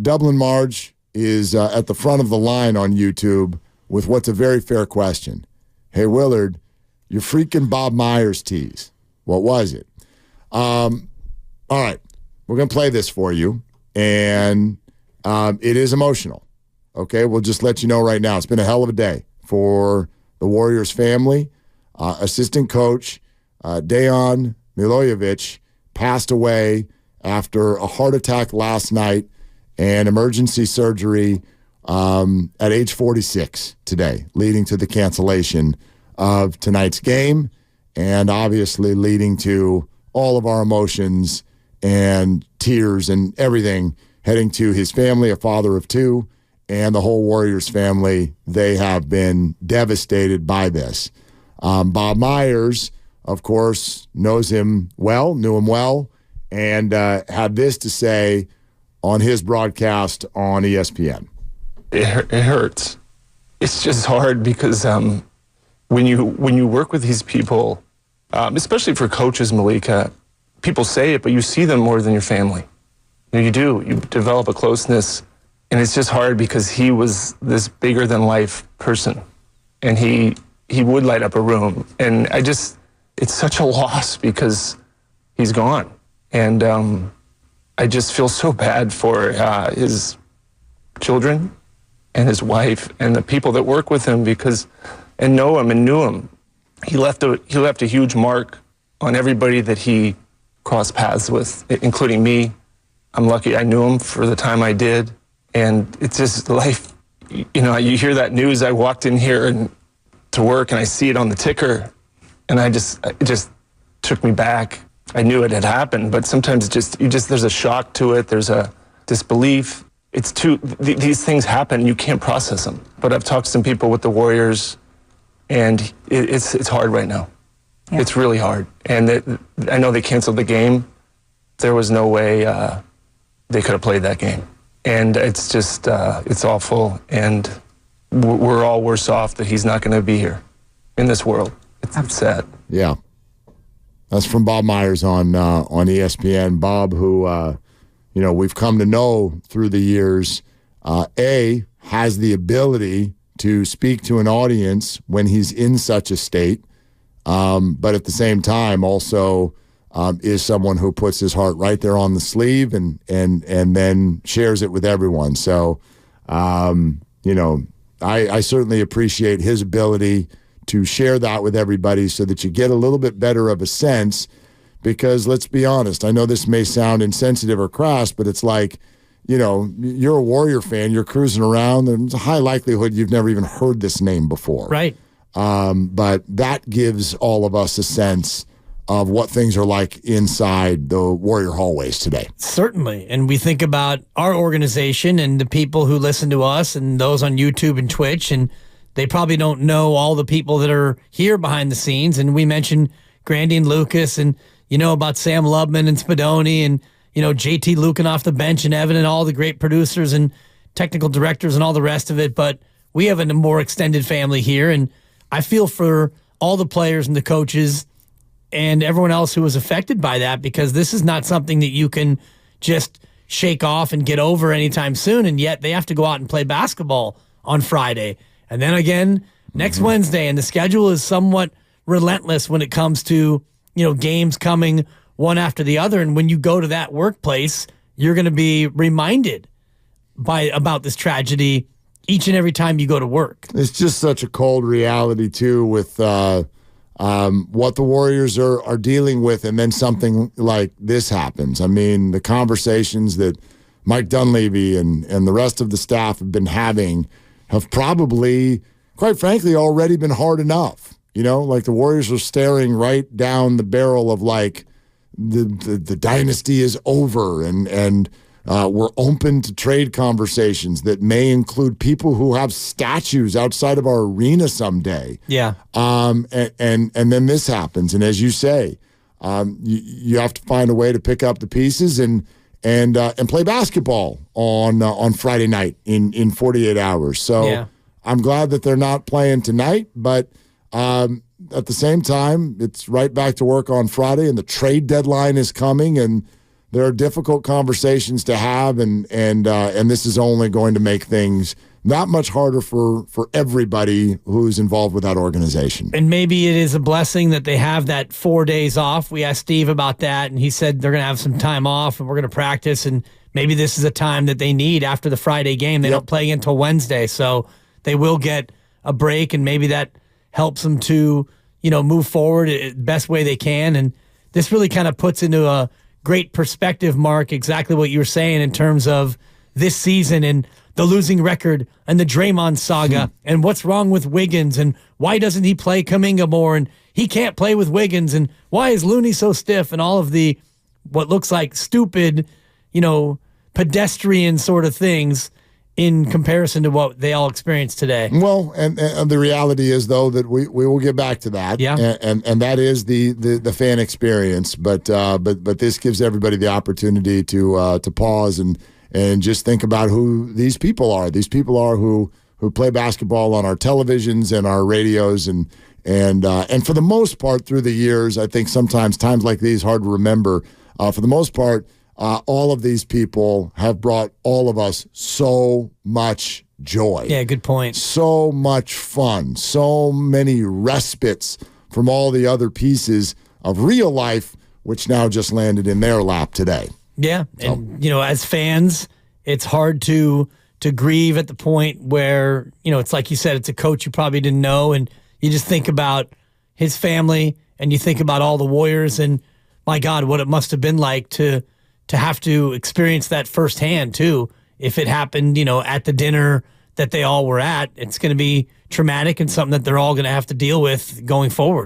Dublin Marge is at the front of the line on YouTube with what's a very fair question. Hey, Willard, your freaking Bob Myers tease. What was it? All right. We're going to play this for you, and it is emotional. Okay? We'll just let you know right now. It's been a hell of a day for the Warriors family. Assistant coach Dejan Milojević passed away after a heart attack last night and emergency surgery at age 46 today, leading to the cancellation of tonight's game and obviously leading to all of our emotions and tears and everything heading to his family, a father of two, and the whole Warriors family. They have been devastated by this. Bob Myers, of course, knew him well, and had this to say on his broadcast on ESPN. It hurts. It's just hard because when you work with these people, especially for coaches, Malika, people say it, but you see them more than your family. You do. You develop a closeness, and it's just hard because he was this bigger-than-life person, and he would light up a room. And it's such a loss because he's gone. And I just feel so bad for his children and his wife and the people that work with him and know him and knew him. He left a huge mark on everybody that he crossed paths with, including me. I'm lucky I knew him for the time I did. And it's just life. You hear that news. I walked in here to work and I see it on the ticker, and it just took me back. I knew it had happened, but sometimes there's a shock to it. There's a disbelief. These things happen. You can't process them. But I've talked to some people with the Warriors, and it's hard right now. Yeah. It's really hard. And I know they canceled the game. There was no way they could have played that game. And it's just, it's awful. And we're all worse off that he's not going to be here in this world. It's sad. Yeah. That's from Bob Myers on ESPN. Bob, who, we've come to know through the years, has the ability to speak to an audience when he's in such a state, but at the same time also is someone who puts his heart right there on the sleeve and then shares it with everyone. So, I certainly appreciate his ability to share that with everybody so that you get a little bit better of a sense, because let's be honest, I know this may sound insensitive or crass, but it's like, you're a Warrior fan, you're cruising around, and there's a high likelihood you've never even heard this name before. Right. But that gives all of us a sense of what things are like inside the Warrior hallways today. Certainly. And we think about our organization and the people who listen to us and those on YouTube and Twitch, and they probably don't know all the people that are here behind the scenes. And we mentioned Grandy and Lucas, and about Sam Lubman and Spadoni, and JT Lucan off the bench, and Evan, and all the great producers and technical directors and all the rest of it. But we have a more extended family here, and I feel for all the players and the coaches and everyone else who was affected by that, because this is not something that you can just shake off and get over anytime soon, and yet they have to go out and play basketball on Friday. And then again next Wednesday, and the schedule is somewhat relentless when it comes to, games coming one after the other. And when you go to that workplace, you're going to be reminded about this tragedy each and every time you go to work. It's just such a cold reality, too, with what the Warriors are dealing with, and then something like this happens. I mean, the conversations that Mike Dunleavy and the rest of the staff have been having have probably, quite frankly, already been hard enough. Like the Warriors are staring right down the barrel of the dynasty is over, and we're open to trade conversations that may include people who have statues outside of our arena someday. Yeah. And then this happens, and as you say, you have to find a way to pick up the pieces and play basketball on Friday night in 48 hours. So yeah. I'm glad that they're not playing tonight, but at the same time, it's right back to work on Friday, and the trade deadline is coming, and There are difficult conversations to have, and this is only going to make things not much harder for everybody who's involved with that organization. And maybe it is a blessing that they have that 4 days off. We asked Steve about that, and he said they're going to have some time off, and we're going to practice, and maybe this is a time that they need after the Friday game. They don't play until Wednesday, so they will get a break, and maybe that helps them to, move forward the best way they can. And this really kind of puts into a great perspective, Mark, exactly what you were saying in terms of this season and the losing record and the Draymond saga and what's wrong with Wiggins and why doesn't he play Kuminga more and he can't play with Wiggins and why is Looney so stiff and all of the what looks like stupid, pedestrian sort of things in comparison to what they all experienced today. Well, and the reality is, though, that we will get back to that. Yeah. And that is the fan experience. But this gives everybody the opportunity to pause and just think about who these people are. These people are who play basketball on our televisions and our radios and for the most part through the years, I think sometimes times like these hard to remember. For the most part, all of these people have brought all of us so much joy. Yeah, good point. So much fun. So many respites from all the other pieces of real life, which now just landed in their lap today. Yeah, and as fans, it's hard to grieve at the point where it's like you said, it's a coach you probably didn't know, and you just think about his family, and you think about all the Warriors, and my God, what it must have been like to have to experience that firsthand too. If it happened, at the dinner that they all were at, it's going to be traumatic and something that they're all going to have to deal with going forward.